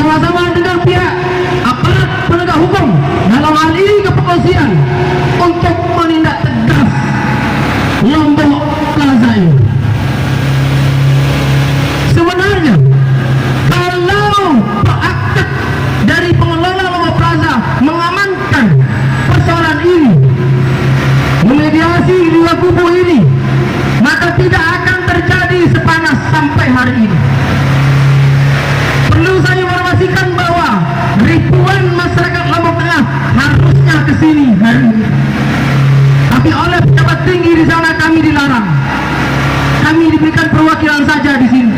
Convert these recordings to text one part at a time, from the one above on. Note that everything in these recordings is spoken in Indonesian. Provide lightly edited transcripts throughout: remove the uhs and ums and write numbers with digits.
bersama-sama dengan pihak aparat penegak hukum, dalam hal ini kepolisian, untuk menindak tegas Lombok Plaza ini. Sebenarnya kalau praktek dari pengelola Lombok Plaza mengamankan persoalan ini, memediasi dua kubu ini, maka tidak akan terjadi sepanas sampai hari ini. Perlu saya informasikan bahwa ribuan masyarakat Lombok Tengah harusnya ke sini hari ini, tapi oleh pejabat tinggi di sana kami dilarang. Kami diberikan perwakilan saja di sini,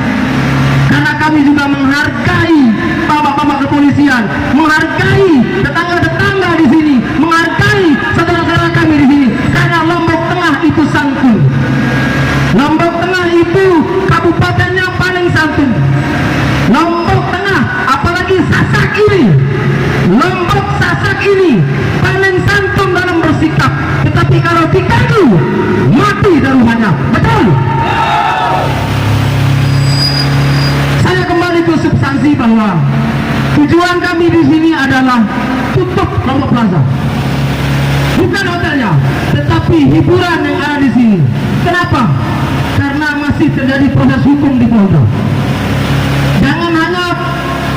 karena kami juga menghargai bapak-bapak kepolisian, menghargai tetangga-tetangga di sini, menghargai saudara-saudara kami di sini, karena Lombok Tengah itu santun. Lombok Tengah itu kabupaten yang paling santun. Lombok Tengah, apalagi Sasak ini, Lombok Sasak ini paling santun dalam bersikap. Tetapi kalau diganggu, mati taruhannya. Betul? Saya kembali ke substansi bahwa tujuan kami di sini adalah tutup Lombok Plaza. Bukan hotelnya, tetapi hiburan yang ada di sini. Kenapa? Karena masih terjadi proses hukum di Polda. Jangan hanya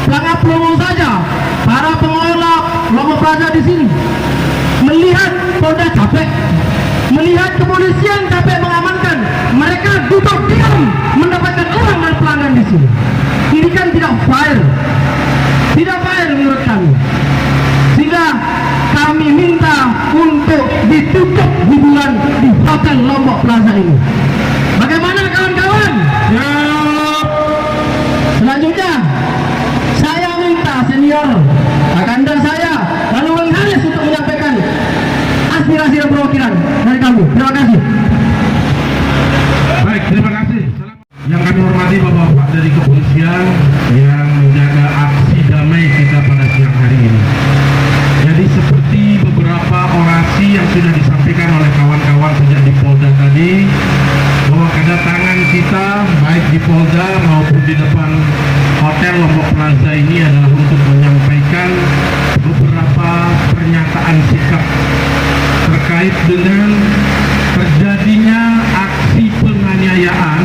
pelanggar promo saja, para pengelola Lombok Plaza di sini melihat Polda capek, melihat kepolisian capek mengamankan, mereka duduk diam mendapatkan uang dari pelanggan di sini. Ini kan tidak fair, tidak fair menurut kami. Sehingga kami minta untuk ditutup hiburan di Hotel Lombok Plaza ini. Bagaimana kawan-kawan? Siap. Selanjutnya, saya minta senior Akanda saya, lalu Bang Haris untuk menyampaikan aspirasi dan perwakilan dari kami. Terima kasih. Baik, terima kasih. Yang kami hormati Bapak-Bapak dari kepolisian yang menjaga aksi damai kita pada siang hari ini. Jadi seperti beberapa orasi yang sudah disampaikan oleh kawan-kawan sejak di Polda tadi, bahwa kedatangan kita baik di Polda maupun di depan Hotel Lombok Plaza ini adalah untuk menyampaikan beberapa pernyataan sikap terkait dengan terjadinya aksi penganiayaan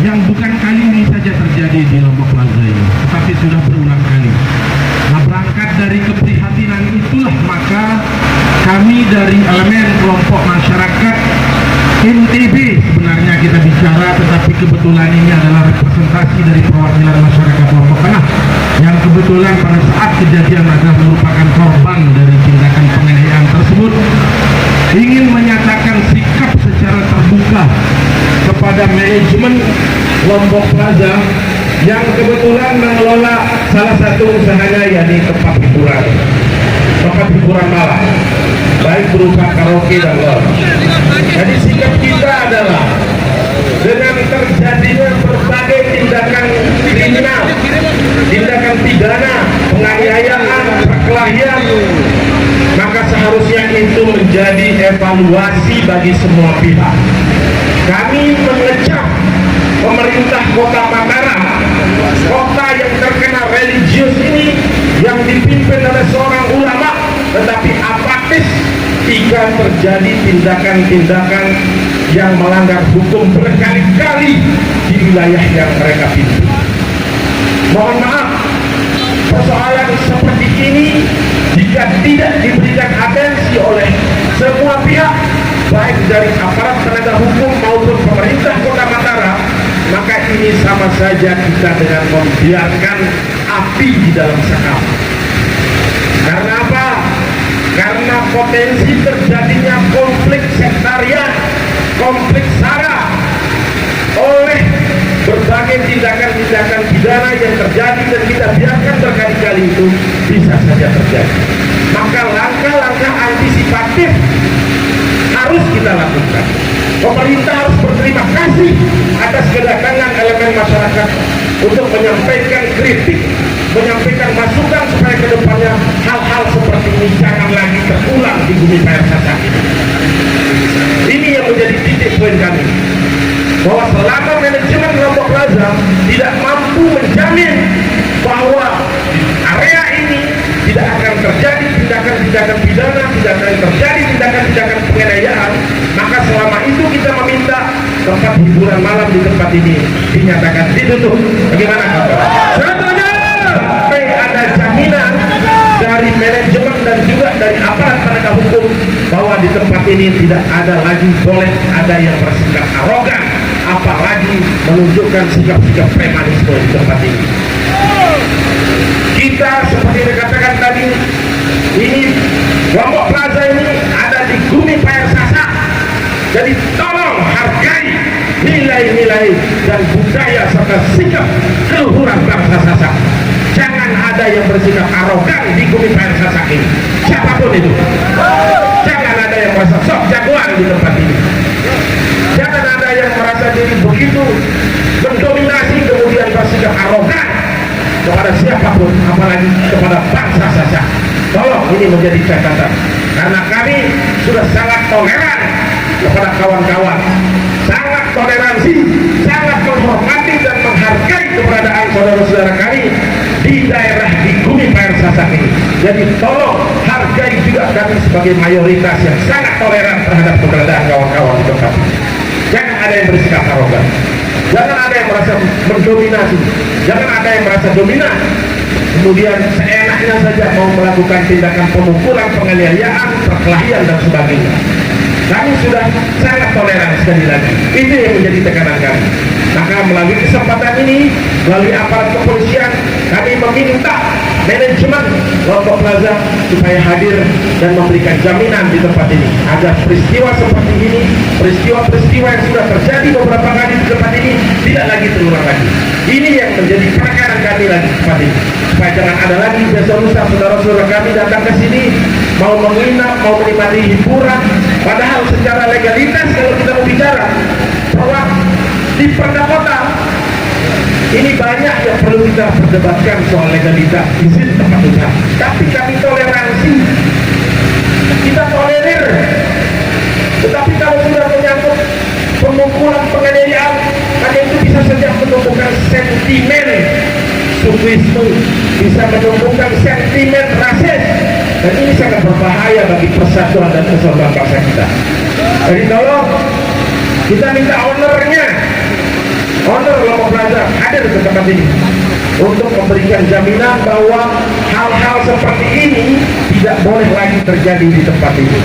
yang bukan kali ini saja terjadi di Lombok Plaza ini, tetapi sudah berulang kali. Nah, berangkat dari keprihatinan itulah maka kami dari elemen kelompok masyarakat NTB sebenarnya kita bicara, tetapi kebetulan ini adalah representasi dari perwakilan masyarakat Lombok Tengah yang kebetulan pada saat kejadian adalah merupakan korban dari tindakan penganiayaan tersebut, ingin menyatakan sikap secara terbuka kepada manajemen Lombok Plaza yang kebetulan mengelola salah satu usahanya, yakni tempat hiburan malam, baik berupa karaoke dan lounge. Jadi sikap kita adalah dengan terjadinya berbagai tindakan kriminal, tindakan pidana, penganiayaan, perkelahian, maka seharusnya itu menjadi evaluasi bagi semua pihak. Kami mengecam pemerintah Kota Mataram, kota yang terkena religius ini, yang dipimpin oleh seorang ulama, tetapi apatis jika terjadi tindakan-tindakan yang melanggar hukum berkali-kali di wilayah yang mereka pimpin. Mohon maaf, persoalan seperti ini jika tidak diberikan atensi oleh semua pihak, baik dari aparat penegak hukum maupun pemerintah Kota Mataram, maka ini sama saja kita dengan membiarkan api di dalam sekam. Karena apa? Karena potensi terjadinya konflik sektarian, konflik sara oleh berbagai tindakan-tindakan pidana yang terjadi dan kita biarkan berkali-kali itu bisa saja terjadi. Maka langkah-langkah antisipatif harus kita lakukan. Pemerintah harus berterima kasih atas kedatangan elemen masyarakat untuk menyampaikan kritik, menyampaikan masukan supaya kedepannya hal-hal seperti ini jangan lagi terulang di bumi Payar Sasak ini. Ini yang menjadi titik poin kami, bahwa selama manajemen Lombok Plaza tidak mampu menjamin bahwa supaya ini tidak akan terjadi tindakan-tindakan pidana, tidak akan terjadi tindakan-tindakan penganiayaan, maka selama itu kita meminta tempat hiburan malam di tempat ini dinyatakan ditutup. Bagaimana kabar? Contohnya, sampai ada jaminan dari manajemen dan juga dari aparat penegak hukum bahwa di tempat ini tidak ada lagi boleh ada yang bersikap arogan, apalagi menunjukkan sikap-sikap premanisme di tempat ini. Kita seperti dikatakan tadi, ini Lombok Plaza ini ada di Gumi Payer Sasak. Jadi tolong hargai nilai-nilai dan budaya serta sikap keluhuran bangsa Sasak. Jangan ada yang bersikap arogan di Gumi Payer Sasak ini, siapapun itu. Jangan ada yang merasa sok jagoan di tempat ini. Jangan ada yang merasa diri begitu mendominasi kemudian bersikap arogan kepada siapapun, apalagi kepada bangsa Sasak. Tolong ini menjadi catatan, karena kami sudah sangat toleran kepada kawan-kawan, sangat toleransi, sangat menghormati dan menghargai keberadaan saudara-saudara kami di daerah di Gumi Payer Sasak ini. Jadi tolong hargai juga kami sebagai mayoritas yang sangat toleran terhadap keberadaan kawan-kawan di tempat ini. Jangan ada yang bersikap arogan, jangan ada yang merasa mendominasi, jangan ada yang merasa dominan, kemudian seenaknya saja mau melakukan tindakan pemukulan, penganiayaan, perkelahian dan sebagainya. Kami sudah sangat toleran sekali lagi. Itu yang menjadi tekanan kami. Maka melalui kesempatan ini, melalui aparat kepolisian, kami meminta manajemen Lombok Plaza supaya hadir dan memberikan jaminan di tempat ini agar peristiwa seperti ini, peristiwa-peristiwa yang sudah terjadi beberapa kali di tempat ini tidak lagi terulang lagi. Ini yang menjadi penekanan kami lagi di tempat ini, supaya jangan ada lagi besok lusa saudara-saudara kami datang ke sini mau menginap, mau menikmati hiburan, padahal secara legalitas kalau kita mau bicara bahwa di Perda Kota ini banyak yang perlu kita perdebatkan soal legalitas izin tempat usaha, tapi kami toleransi, kita tolerir. Tetapi kalau sudah menyangkut pemukulan, penganiayaan, maka itu bisa saja menumbuhkan sentimen sukuisme, bisa menumbuhkan sentimen rasis, dan ini sangat berbahaya bagi persatuan dan kesatuan bangsa kita. Jadi tolong kita minta ownernya, owner Lombok Plaza hadir ke tempat ini untuk memberikan jaminan bahwa hal-hal seperti ini tidak boleh lagi terjadi di tempat ini.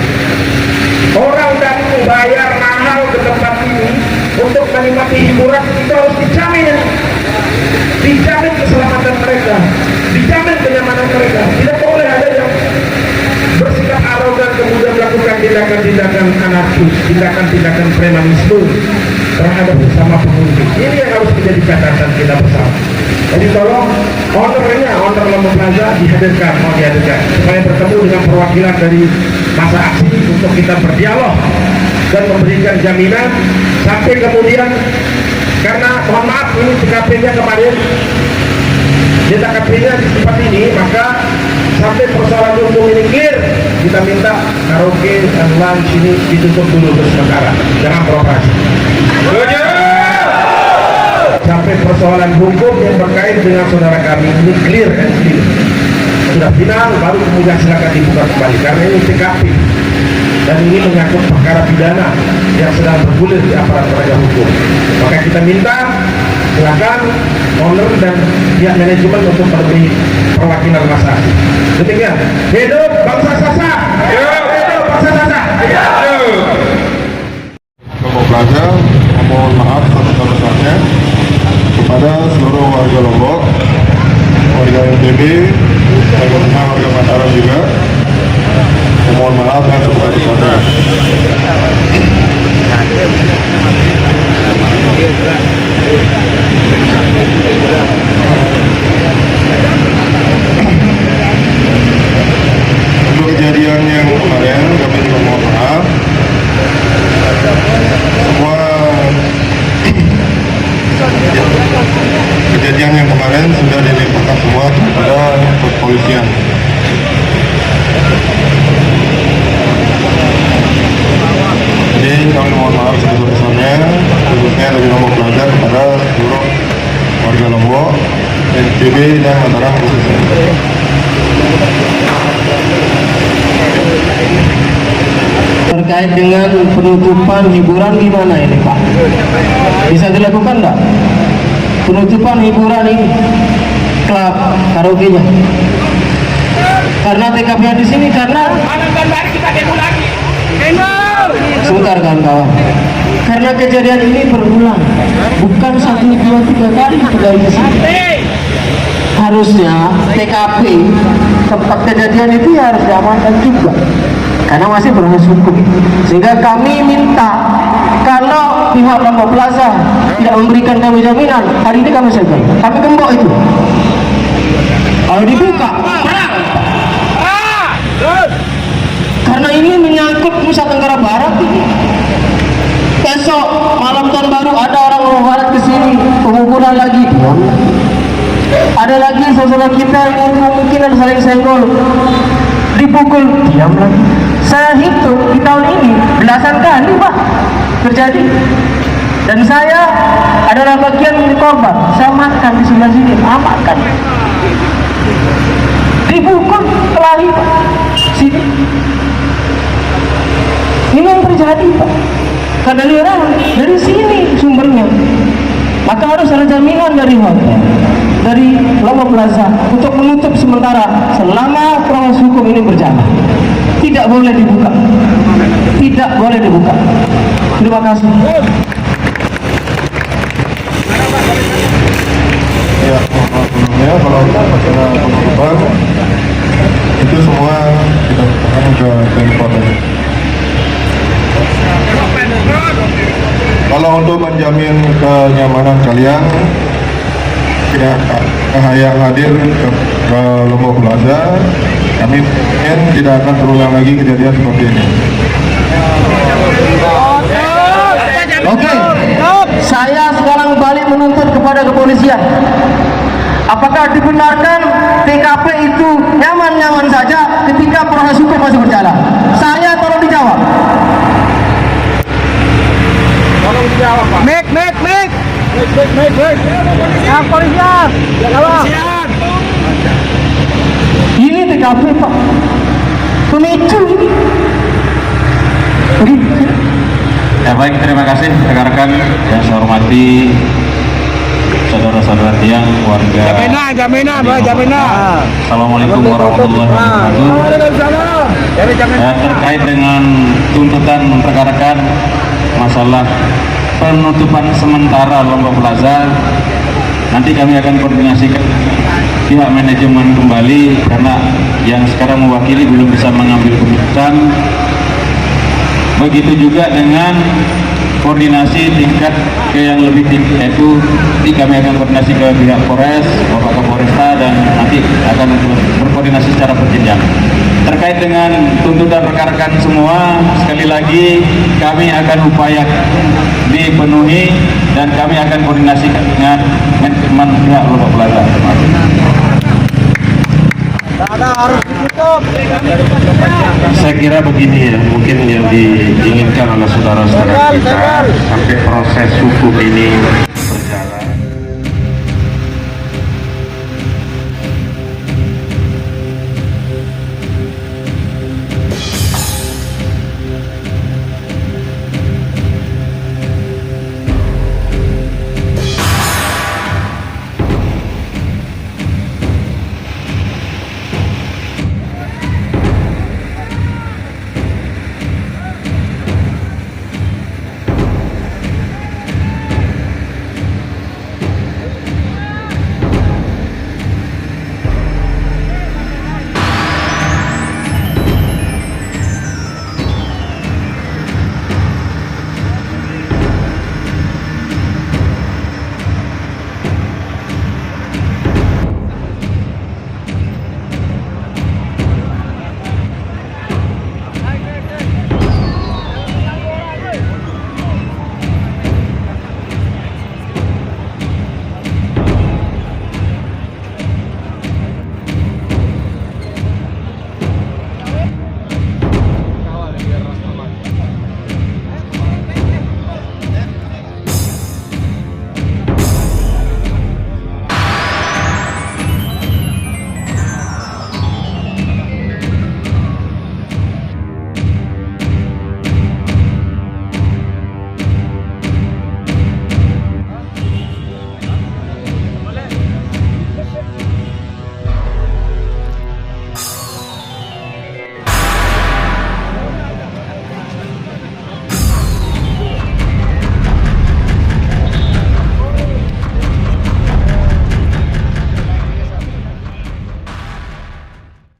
Orang datang bayar mahal ke tempat ini untuk menikmati hiburan, itu harus dijamin keselamatan mereka, dijamin kenyamanan mereka. Tidak boleh ada yang bersikap arogan kemudian melakukan tindakan-tindakan anarkis, tindakan-tindakan premanisme terhadap sesama pengunjung. Ini yang harus menjadi catatan kita bersama. Jadi tolong ownernya, owner Lombok Plaza dihadirkan, mau dihadirkan supaya bertemu dengan perwakilan dari masa aksi untuk kita berdialog dan memberikan jaminan sampai kemudian, karena mohon maaf ini TKP-nya kemarin, di TKP-nya di tempat ini, maka sampai persoalan hukum ini clear, kita minta karaoke dan lunch ini ditutup dulu untuk sementara, jangan beroperasi. Sampai persoalan hukum yang berkait dengan saudara kami ini clear and clear, sudah final, baru kemudian silakan dibuka kembali, karena ini TKP dan ini menyangkut perkara pidana yang sedang bergulir di aparat penegak hukum. Maka kita minta silakan owner dan pihak manajemen untuk memenuhi perwakilan masa. Demikian. Hidup bangsa Sasak. Hidup bangsa Sasak. Lombok Plaza memohon maaf sebesar-besarnya kepada seluruh warga Lombok, warga NTB, dan warga Mataram juga. Memohon maaf yang sebesar-besarnya. Untuk kejadian yang kemarin kami juga mohon maaf. Semua kejadian yang kemarin sudah dilimpahkan semua kepada kepolisian. Jadi kami mohon maaf sebesar-besarnya, khususnya dari Lombok Plaza kepada seluruh warga Lombok, NTB dan Mataram khususnya. Terkait dengan penutupan hiburan gimana ini Pak? Bisa dilakukan enggak? Penutupan hiburan ini klub karaoke-nya. Karena TKP di sini karena sebentar kawan-kawan. Karena kejadian ini berulang, bukan 1, 2, 3 kali terjadi di sini. Harusnya TKP tempat kejadian itu ya harus diamankan juga, karena masih proses hukum. Sehingga kami minta kalau pihak Lombok Plaza tidak memberikan kami jaminan, hari ini kami segel, kami gembok itu. Kalau dibuka, perang. Karena ini menyangkut Nusa Tenggara Barat ini. Besok malam tahun baru ada orang Lombok Barat ke sini, pengukuran lagi. Ada lagi saudara kita yang kemungkinan saling senggol, dipukul, diam lagi. Saya hitung di tahun ini belasan kali Pak terjadi, dan saya adalah bagian dari korban. Saya makan di sebelah sini, makan, dipukul kelahi Pak. Sini ini yang terjadi Pak, karena dari sini sumbernya. Maka harus ada jaminan dari hotel, dari Lombok Plaza untuk menutup sementara selama proses hukum ini berjalan. Tidak boleh dibuka, tidak boleh dibuka. Terima kasih. Ya, sebelumnya kalau masalah penutupan itu semua kita akan ke Pemkot. Kalau untuk menjamin kenyamanan kalian, tidak yang hadir ke Lombok Plaza, kami ingin tidak akan terulang lagi kejadian seperti ini. Oke, saya sekarang balik menuntut kepada kepolisian. Apakah dibenarkan TKP itu nyaman-nyaman saja ketika proses hukum masih berjalan? Saya tolong dijawab. Tolong dijawab Pak. Mik. Yang polisian. Polisian. Ini TKP Pak, pemicu ini. Ya baik, terima kasih rekan-rekan yang saya hormati, saudara-saudara tiang, warga. Jaminan. Assalamualaikum warahmatullahi wabarakatuh. Terkait dengan tuntutan rekan-rekan masalah penutupan sementara Lombok Plaza, nanti kami akan koordinasikan pihak manajemen kembali, karena yang sekarang mewakili belum bisa mengambil keputusan. Begitu juga dengan koordinasi tingkat ke yang lebih tinggi, yaitu kami akan koordinasi ke pihak Polres, Bapak Kapolresta, dan nanti akan berkoordinasi secara berjenjang. Terkait dengan tuntutan rekan-rekan semua, sekali lagi kami akan upaya dipenuhi dan kami akan koordinasi dengan manajemen pihak Lombok Plaza. Saya kira begini ya, mungkin yang diinginkan oleh saudara-saudara kita sampai proses hukum ini